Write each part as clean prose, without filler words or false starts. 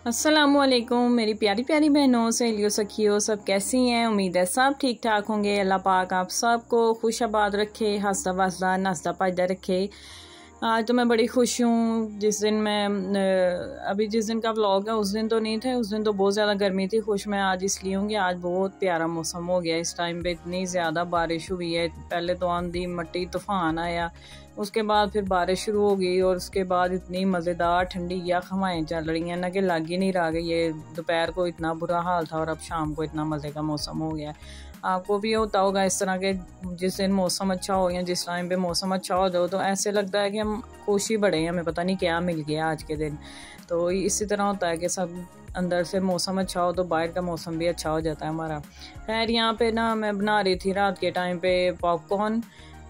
अस्सलामुअलैकुम मेरी प्यारी प्यारी बहनों सहेलियों सखियों, सब कैसी हैं। उम्मीद है सब ठीक ठाक होंगे। अल्लाह पाक आप सबको खुश आबाद रखे, हंसता वसदा नाश्ता पायदा रखे। आज तो मैं बड़ी खुश हूँ। जिस दिन मैं अभी जिस दिन का व्लॉग है उस दिन तो नहीं थे, उस दिन तो बहुत ज़्यादा गर्मी थी। खुश मैं आज इसलिए हूँ कि आज बहुत प्यारा मौसम हो गया। इस टाइम पे इतनी ज़्यादा बारिश हुई है। पहले तो आंधी मट्टी तूफ़ान आया, उसके बाद फिर बारिश शुरू हो गई और उसके बाद इतनी मज़ेदार ठंडी या हवाएं चल रही हैं ना कि लग ही नहीं रहा कि ये दोपहर को इतना बुरा हाल था और अब शाम को इतना मज़े का मौसम हो गया। आपको भी होता होगा इस तरह के, जिस दिन मौसम अच्छा हो या जिस टाइम पे मौसम अच्छा हो जाओ तो ऐसे लगता है कि हम खुश ही बड़े हैं, हमें पता नहीं क्या मिल गया आज के दिन। तो इसी तरह होता है कि सब अंदर से मौसम अच्छा हो तो बाहर का मौसम भी अच्छा हो जाता है हमारा। खैर यहाँ पे ना मैं बना रही थी रात के टाइम पे पॉपकॉर्न,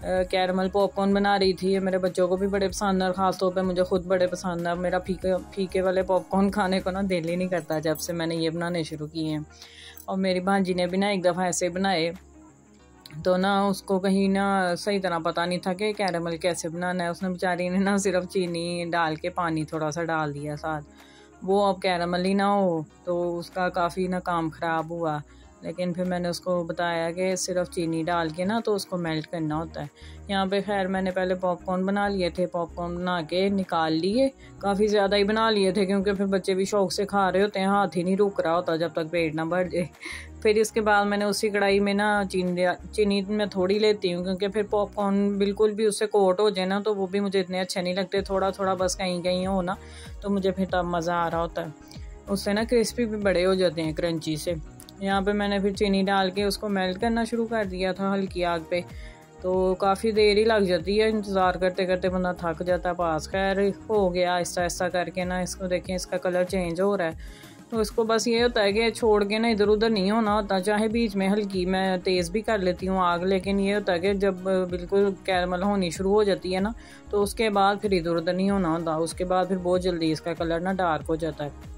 कैरमल पॉपकॉर्न बना रही थी। मेरे बच्चों को भी बड़े पसंद है और ख़ास तौर पे मुझे खुद बड़े पसंद है। मेरा फीके फीके वाले पॉपकॉर्न खाने को ना दिल ही नहीं करता जब से मैंने ये बनाने शुरू किए हैं। और मेरी भांजी ने भी ना एक दफ़ा ऐसे बनाए तो ना उसको कहीं ना सही तरह पता नहीं था कि कैरमल कैसे बनाना है। उसने बेचारी ने ना सिर्फ चीनी डाल के पानी थोड़ा सा डाल दिया साथ, वो अब कैरमल ही ना हो तो उसका काफ़ी ना काम ख़राब हुआ। लेकिन फिर मैंने उसको बताया कि सिर्फ चीनी डाल के ना तो उसको मेल्ट करना होता है। यहाँ पे खैर मैंने पहले पॉपकॉर्न बना लिए थे, पॉपकॉर्न बना के निकाल लिए। काफ़ी ज़्यादा ही बना लिए थे क्योंकि फिर बच्चे भी शौक़ से खा रहे होते हैं, हाथ ही नहीं रुक रहा होता जब तक पेट ना भर जाए। फिर इसके बाद मैंने उसी कढ़ाई में ना चीनी मैं थोड़ी लेती हूँ क्योंकि फिर पॉपकॉर्न बिल्कुल भी उससे कोट हो जाए ना तो वो भी मुझे इतने अच्छे नहीं लगते। थोड़ा थोड़ा बस कहीं कहीं हो ना तो मुझे फिर तब मज़ा आ रहा होता है। उससे ना क्रिस्पी भी बड़े हो जाते हैं क्रंची से। यहाँ पे मैंने फिर चीनी डाल के उसको मेल्ट करना शुरू कर दिया था हल्की आग पे। तो काफ़ी देर ही लग जाती है, इंतज़ार करते करते बंदा थक जाता है। पास खैर हो गया आहिस्ता आहिस्ता करके ना। इसको देखें इसका कलर चेंज हो रहा है। तो इसको बस ये होता है कि छोड़ के ना इधर उधर नहीं होना होता। चाहे बीच में हल्की मैं तेज़ भी कर लेती हूँ आग, लेकिन ये होता है कि जब बिल्कुल कैरमल होनी शुरू हो जाती है ना तो उसके बाद फिर इधर उधर नहीं होना होता। उसके बाद फिर बहुत जल्दी इसका कलर ना डार्क हो जाता है।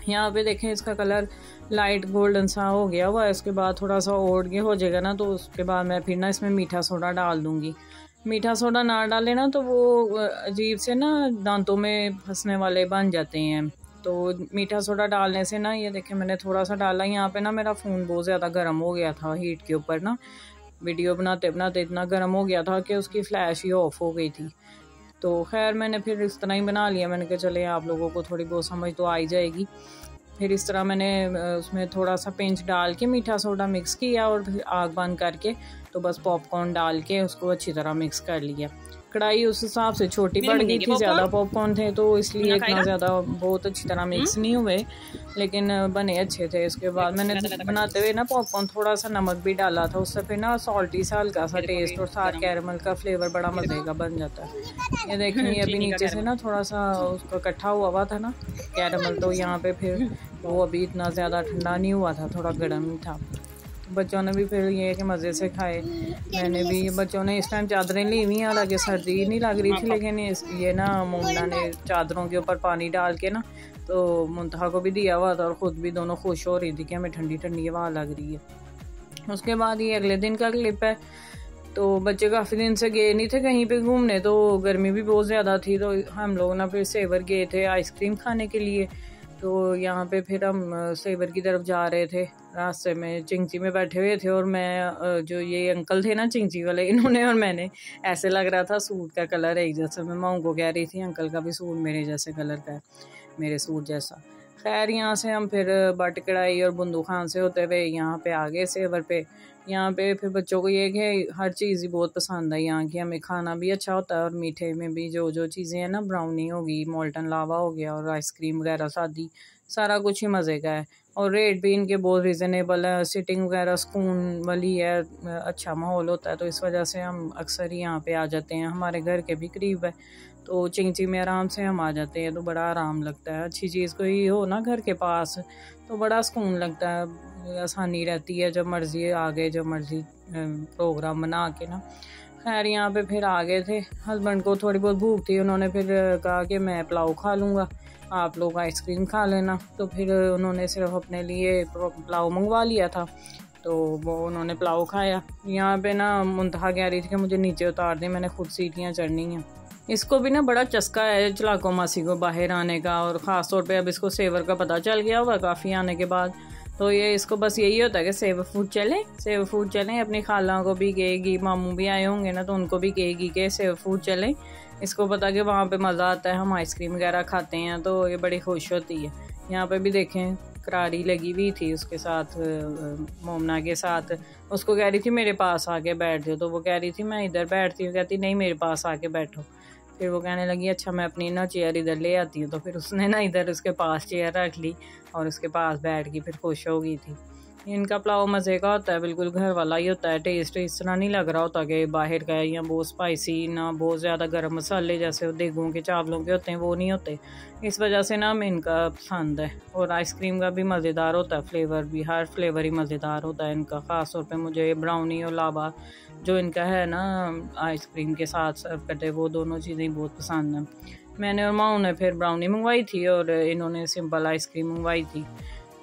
यहाँ पे देखें इसका कलर लाइट गोल्डन सा हो गया हुआ है। इसके बाद थोड़ा सा और ये हो जाएगा ना तो उसके बाद मैं फिर ना इसमें मीठा सोडा डाल दूँगी। मीठा सोडा ना डालें ना तो वो अजीब से ना दांतों में फंसने वाले बन जाते हैं। तो मीठा सोडा डालने से ना, ये देखें मैंने थोड़ा सा डाला। यहाँ पे ना मेरा फ़ोन बहुत ज़्यादा गर्म हो गया था हीट के ऊपर ना, वीडियो बनाते बनाते इतना गर्म हो गया था कि उसकी फ़्लैश ही ऑफ हो गई थी। तो खैर मैंने फिर इस तरह ही बना लिया। मैंने कहा चले आप लोगों को थोड़ी बहुत समझ तो आ ही जाएगी। फिर इस तरह मैंने उसमें थोड़ा सा पिंच डाल के मीठा सोडा मिक्स किया और फिर आग बंद करके तो बस पॉपकॉर्न डाल के उसको अच्छी तरह मिक्स कर लिया। कढ़ाई उस हिसाब से छोटी पड़ गई थी, ज़्यादा पॉपकॉर्न थे तो इसलिए इतना ज़्यादा बहुत अच्छी तरह मिक्स नहीं हुए, लेकिन बने अच्छे थे। इसके बाद मैंने बनाते हुए ना पॉपकॉर्न थोड़ा सा नमक भी डाला था, उससे फिर ना सॉल्टी सा हल्का सा टेस्ट और साथ कैरमल का फ्लेवर बड़ा मज़े का बन जाता है। ये देखिए अभी नीचे से ना थोड़ा सा उसका इकट्ठा हुआ था ना कैरमल, तो यहाँ पे फिर वो अभी इतना ज़्यादा ठंडा नहीं हुआ था, थोड़ा गर्म ही था। बच्चों ने भी फिर ये कि मज़े से खाए। मैंने भी, बच्चों ने इस टाइम चादरें ली हुई हैं, हालांकि सर्दी नहीं लग रही थी, लेकिन ये ना मोमना ने चादरों के ऊपर पानी डाल के ना तो मुंतहा को भी दिया हुआ था और ख़ुद भी दोनों खुश हो रही थी कि हमें ठंडी ठंडी हवा लग रही है। उसके बाद ये अगले दिन का क्लिप है। तो बच्चे काफ़ी दिन से गए नहीं थे कहीं पे घूमने, तो गर्मी भी बहुत ज़्यादा थी, तो हम लोग ना फिर सेवर गए थे आइसक्रीम खाने के लिए। तो यहाँ पे फिर हम सेवर की तरफ जा रहे थे। रास्ते में चिंची में बैठे हुए थे और मैं जो ये अंकल थे ना चिंची वाले, इन्होंने और मैंने, ऐसे लग रहा था सूट का कलर एक जैसा। मैं माँ को कह रही थी अंकल का भी सूट मेरे जैसे कलर का है, मेरे सूट जैसा। खैर यहाँ से हम फिर बट कढ़ाई और बंदू खान से होते हुए यहाँ पे आ गए सेवर पे। यहाँ पे फिर बच्चों को ये कि हर चीज़ ही बहुत पसंद है यहाँ की। हमें खाना भी अच्छा होता है और मीठे में भी जो जो चीज़ें हैं ना, ब्राउनी होगी, मोल्टन लावा हो गया और आइसक्रीम वगैरह सादी, सारा कुछ ही मज़े का है। और रेट भी इनके बहुत रीज़नेबल है, सिटिंग वगैरह सुकून वाली है, अच्छा माहौल होता है। तो इस वजह से हम अक्सर ही यहाँ पे आ जाते हैं। हमारे घर के भी करीब है तो चिंची में आराम से हम आ जाते हैं, तो बड़ा आराम लगता है। अच्छी चीज़ कोई हो ना घर के पास तो बड़ा सुकून लगता है, आसानी रहती है, जब मर्ज़ी आ गए, जब मर्ज़ी प्रोग्राम बना के ना। खैर यहाँ पे फिर आ गए थे। हस्बैंड को थोड़ी बहुत भूख थी, उन्होंने फिर कहा कि मैं पुलाव खा लूँगा, आप लोग आइसक्रीम खा लेना। तो फिर उन्होंने सिर्फ अपने लिए पुलाव मंगवा लिया था, तो वो उन्होंने पुलाव खाया। यहाँ पे ना मुंतहा कह रही थी कि मुझे नीचे उतार दें, मैंने खुद सीटियाँ चढ़नी हैं। इसको भी ना बड़ा चस्का है चलाको मासी को बाहर आने का, और ख़ास तौर पे अब इसको सेवर का पता चल गया हुआ काफ़ी आने के बाद। तो ये इसको बस यही होता है कि सेवर फूड चलें। अपनी खाला को भी कहेगी, मामू भी आए होंगे ना तो उनको भी कहेगी कि सेवर फूड चलें। इसको पता कि वहाँ पे मज़ा आता है, हम आइसक्रीम वगैरह खाते हैं तो ये बड़ी खुश होती है। यहाँ पे भी देखें करारी लगी हुई थी उसके साथ, मोमना के साथ। उसको कह रही थी मेरे पास आके बैठ जाओ, तो वो कह रही थी मैं इधर बैठती हूँ, कहती नहीं मेरे पास आके बैठो। फिर वो कहने लगी अच्छा मैं अपनी ना चेयर इधर ले आती हूँ, तो फिर उसने ना इधर उसके पास चेयर रख ली और उसके पास बैठ गई, फिर खुश हो गई थी। इनका पुलाव मज़े का होता है, बिल्कुल घर वाला ही होता है। टेस्ट इस तरह नहीं लग रहा होता कि बाहर का है या बहुत स्पाइसी, ना बहुत ज़्यादा गर्म मसाले जैसे देगों के चावलों के होते हैं वो नहीं होते। इस वजह से ना हमें इनका पसंद है। और आइसक्रीम का भी मज़ेदार होता है, फ्लेवर भी, हर फ्लेवर ही मज़ेदार होता है इनका। ख़ास तौर पे मुझे ब्राउनी और लावा जो इनका है ना आइसक्रीम के साथ सर्व करते, वो दोनों चीज़ें बहुत पसंद हैं। मैंने और माँ ने फिर ब्राउनी मंगवाई थी और इन्होंने सिंपल आइसक्रीम मंगवाई थी।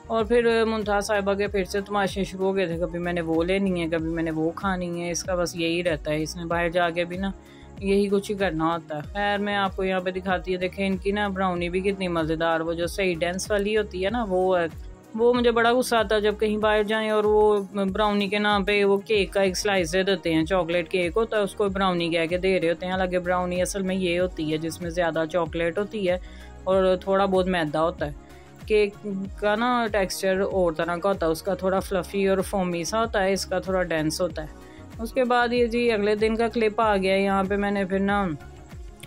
और फिर मुमताज़ साहिबा के फिर से तमाशे शुरू हो गए थे, कभी मैंने वो लेनी है, कभी मैंने वो खानी है। इसका बस यही रहता है, इसने बाहर जाके भी ना यही कुछ ही करना होता है। खैर मैं आपको यहाँ पे दिखाती है, देखें इनकी ना ब्राउनी भी कितनी मज़ेदार, वो जो सही डेंस वाली होती है ना वो है। वो मुझे बड़ा गुस्सा आता है जब कहीं बाहर जाएं और वो ब्राउनी के नाम पे वो केक का एक स्लाइस दे देते हैं, चॉकलेट केक होता है उसको ब्राउनी कह के दे रहे होते हैं। हालांकि ब्राउनी असल में ये होती है जिसमें ज़्यादा चॉकलेट होती है और थोड़ा बहुत मैदा होता है। केक का ना टेक्सचर और तरह का होता है, उसका थोड़ा फ्लफ़ी और फोमी सा होता है, इसका थोड़ा डेंस होता है। उसके बाद ये जी अगले दिन का क्लिप आ गया। यहाँ पे मैंने फिर ना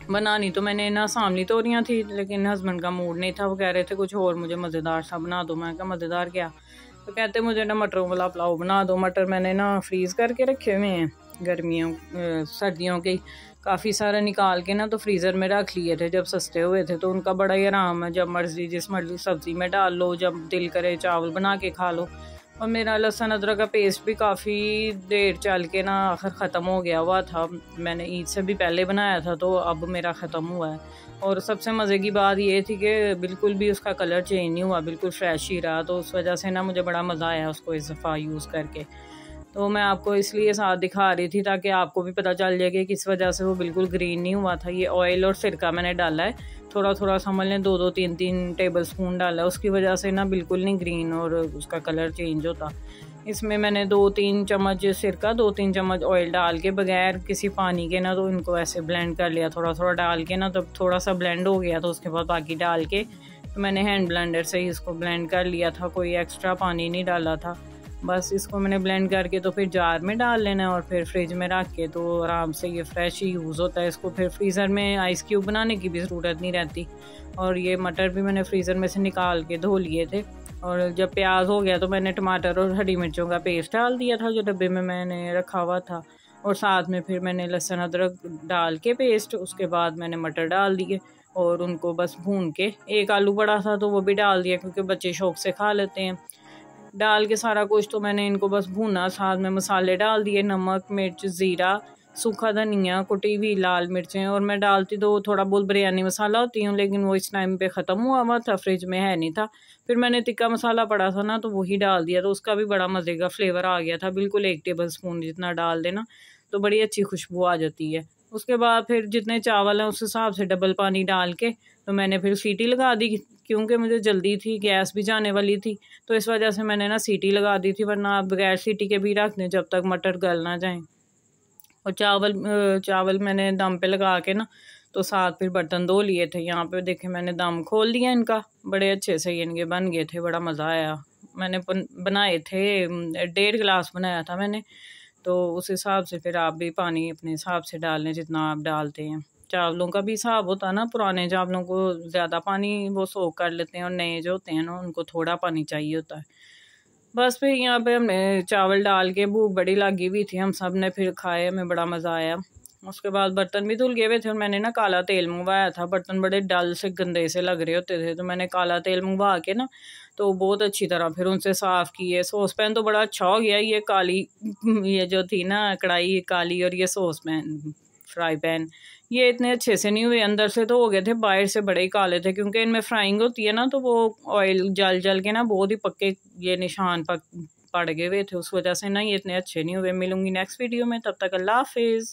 बनानी तो मैंने ना सामनी तोरियाँ थी, लेकिन हस्बैंड का मूड नहीं था, वो कह रहे थे कुछ और मुझे मज़ेदार सा बना दो। मैं कहा मज़ेदार क्या? तो कहते मुझे ना मटरों वाला पुलाव बना दो। मटर मैंने ना फ्रीज़ करके रखे हुए हैं, सर्दियों के काफ़ी सारे निकाल के ना तो फ्रीज़र में रख लिए थे जब सस्ते हुए थे। तो उनका बड़ा ही आराम है, जब मर्ज़ी जिस मर्ज़ी सब्ज़ी में डाल लो, जब दिल करे चावल बना के खा लो। और मेरा लहसुन अदरक का पेस्ट भी काफ़ी देर चल के ना आखिर ख़त्म हो गया हुआ था। मैंने ईद से भी पहले बनाया था तो अब मेरा ख़त्म हुआ है। और सबसे मज़े की बात ये थी कि बिल्कुल भी उसका कलर चेंज नहीं हुआ, बिल्कुल फ्रेश ही रहा। तो उस वजह से ना मुझे बड़ा मज़ा आया उसको इस दफ़ा यूज़ करके। तो मैं आपको इसलिए साथ दिखा रही थी ताकि आपको भी पता चल जाए कि किस वजह से वो बिल्कुल ग्रीन नहीं हुआ था। ये ऑयल और सिरका मैंने डाला है, थोड़ा थोड़ा समझ लें 2-2 3-3 टेबल स्पून डाला है, उसकी वजह से ना बिल्कुल नहीं ग्रीन और उसका कलर चेंज होता। इसमें मैंने 2-3 चम्मच सिरका 2-3 चम्मच ऑयल डाल के बगैर किसी पानी के ना तो इनको ऐसे ब्लेंड कर लिया, थोड़ा थोड़ा डाल के ना। तो थोड़ा सा ब्लेंड हो गया तो उसके बाद बाकी डाल के तो मैंने हैंड ब्लेंडर से ही इसको ब्लेंड कर लिया था, कोई एक्स्ट्रा पानी नहीं डाला था। बस इसको मैंने ब्लेंड करके तो फिर जार में डाल लेना है और फिर फ्रिज में रख के तो आराम से ये फ्रेश ही यूज़ होता है। इसको फिर फ्रीज़र में आइस क्यूब बनाने की भी ज़रूरत नहीं रहती। और ये मटर भी मैंने फ्रीज़र में से निकाल के धो लिए थे। और जब प्याज हो गया तो मैंने टमाटर और हरी मिर्चों का पेस्ट डाल दिया था जो डब्बे में मैंने रखा हुआ था, और साथ में फिर मैंने लहसुन अदरक डाल के पेस्ट, उसके बाद मैंने मटर डाल दिए और उनको बस भून के, एक आलू पड़ा था तो वो भी डाल दिया क्योंकि बच्चे शौक से खा लेते हैं। डाल के सारा कुछ तो मैंने इनको बस भूना, साथ में मसाले डाल दिए, नमक मिर्च ज़ीरा सूखा धनिया कुटी हुई लाल मिर्चें। और मैं डालती तो थोड़ा बहुत बिरयानी मसाला होती हूँ, लेकिन वो इस टाइम पे ख़त्म हुआ था, फ्रिज में है नहीं था। फिर मैंने टिक्का मसाला पड़ा था ना तो वही डाल दिया, तो उसका भी बड़ा मज़े का फ्लेवर आ गया था। बिल्कुल 1 टेबल स्पून जितना डाल देना तो बड़ी अच्छी खुशबू आ जाती है। उसके बाद फिर जितने चावल हैं उस हिसाब से डबल पानी डाल के तो मैंने फिर सीटी लगा दी, क्योंकि मुझे जल्दी थी, गैस भी जाने वाली थी, तो इस वजह से मैंने ना सीटी लगा दी थी, वरना आप बगैर सीटी के भी रख दें जब तक मटर गल ना जाएं। और चावल मैंने दम पे लगा के ना तो साथ फिर बर्तन धो लिए थे। यहाँ पे देखे मैंने दम खोल दिया इनका, बड़े अच्छे से इनके बन गए थे, बड़ा मज़ा आया। मैंने बनाए थे 1.5 गिलास बनाया था मैंने, तो उस हिसाब से फिर आप भी पानी अपने हिसाब से डाल लें जितना आप डालते हैं। चावलों का भी हिसाब होता है ना, पुराने चावलों को ज़्यादा पानी वो सोख कर लेते हैं और नए जो होते हैं ना उनको थोड़ा पानी चाहिए होता है। बस फिर यहाँ पे हमने चावल डाल के, भूख बड़ी लगी हुई थी, हम सब ने फिर खाए, हमें बड़ा मज़ा आया। उसके बाद बर्तन भी धुल गए हुए थे और मैंने ना काला तेल मंगवाया था, बर्तन बड़े डल से गंदे से लग रहे होते थे, तो मैंने काला तेल मंगवा के ना तो बहुत अच्छी तरह फिर उनसे साफ़ किए। सॉस पैन तो बड़ा अच्छा हो गया, ये काली ये जो थी ना कढ़ाई काली और ये सॉस पैन फ्राई पैन ये इतने अच्छे से नहीं हुए, अंदर से तो हो गए थे, बाहर से बड़े ही काले थे, क्योंकि इनमें फ्राइंग होती है ना तो वो ऑयल जल जल के ना बहुत ही पक्के ये निशान पड़ गए हुए थे, उस वजह से ना ये इतने अच्छे नहीं हुए। मिलूंगी नेक्स्ट वीडियो में, तब तक अल्लाह हाफिज़।